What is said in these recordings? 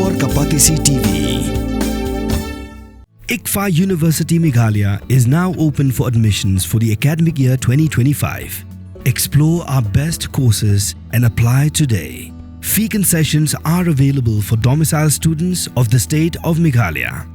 और Kapatisi TV. ICFA University Meghalaya is now open for admissions for the academic year 2025. Explore our best courses and apply today. Fee concessions are available for domicile students of the state of Meghalaya.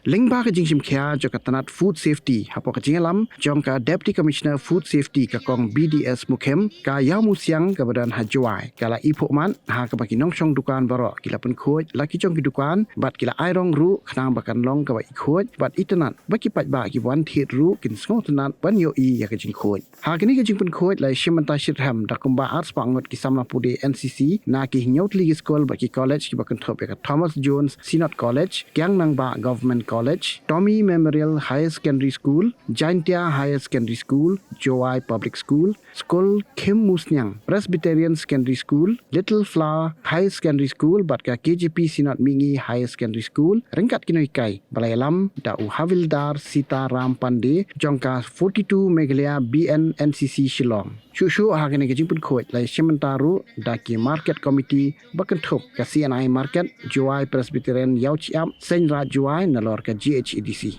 Lyngba ke Jingshimkhia joka Tnat Food Safety hapo ke Jingalam jongka Deputy Commissioner Food Safety ka kong BDS Mukhem ka Ïawmusiang ka badan Hajwai kala Phuhmat ha ka baki nongshong dukan baro kila pun khoj laki jong ki dukan bat kila airong ru khnang bakan long ka baki khoj bat Tnat baki pat ba ki wan thit ru kin sngo Tnat ban yo I ya ka jing khoj ha kini ka jing pun khoj lai shimanta shitham da kumba arts pangot ki samla pude NCC na ki nyotli school baki college ki bakan thop ka Thomas Jones Synod College kyang nang ba government College, Tommy Memorial Higher Secondary School, Jaintia Higher Secondary School, Joai Public School, School Ïawmusiang Presbyterian Secondary School, Little Flower Higher Secondary School, Batka KJP Synod Mingi Higher Secondary School, Ringkat Kinoikai, Balayalam, Da'u Havildar Sita Ram Pande, Jongka 42 Meghalaya BNNCC Shillong. Shushu hagane ke jingpun khoj lai shimentaru daki market committee bakanthop ka CNI market Joai Presbyterian Ïawmusiang Senra Joai nalor ka GHEDC.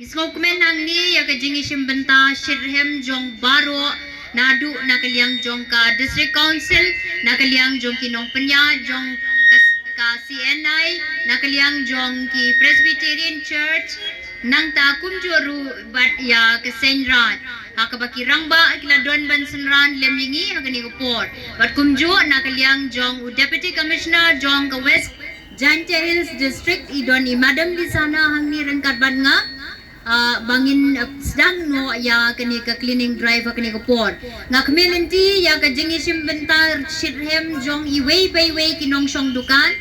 Isngokmen hangni ya ka Jingshimkhia shirhem jong baro nadu nakaliang jong ka district council nakaliang jong kinong penya jong ka CNI nakaliang jong ki Presbyterian Church nang ta kumjoru bat ya ka Senra hakabaki rangba kila don ban senran lemyingi hakani upor bat kumjo nakaliang jong Deputy Commissioner jong ka West Jaintia Hills District idon I Madam Lisana hangni rengkat ban nga bangin sedang no ya kani ka cleaning drive kani ko por nga kmelenti ya ka Jingshimkhia shirhem jong iway payway kinong shong dukan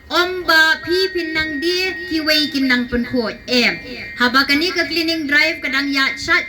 omba pi pinang di kiway kinang punkhot haba kani ka cleaning drive kadang ya chat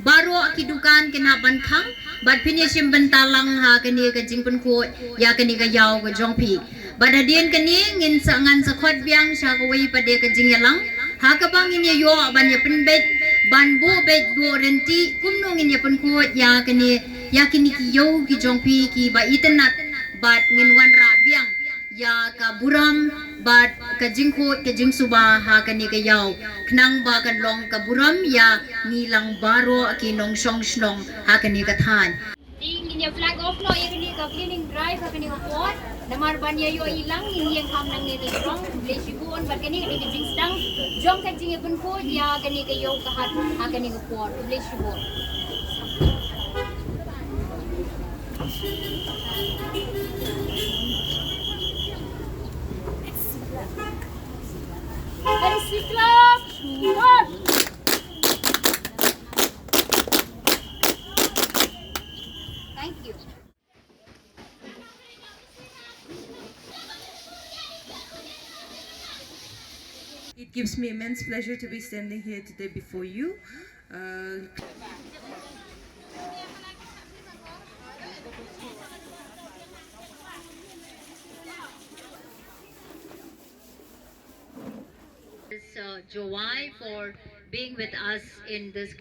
baro kidukan kinaban khang bat Jingshimkhia lang ha kani ka jingpunkhot ya kani ka yaw ka jong pi badadien kani ngin sa ngan sa khot biang sya ko way pade ka jingyalang ha ka bangin ya yo ban ya penbet ban bo bet do renti kumnongin ya punkhot ya kani ki yo ki jong pi ki ba Tnat bat ngin wan ra biang ya ka buram bat ka jingkhot ka jingsuba ha kani ka yaw knang ba kan long ka buram ya ngilang baro kinong shong shnong ha kani ka than ingin ya flag off no ya kani ka cleaning drive ha kani ka pot namar ban ya yo ilang ingin ham nang ni strong blesibon bat kani ka jing stang jong ka jing pun ko ya kani ka yaw ka hat ha kani ka pot blesibon Thank you. It gives me immense pleasure to be standing here today before you. Joai for being with us in this.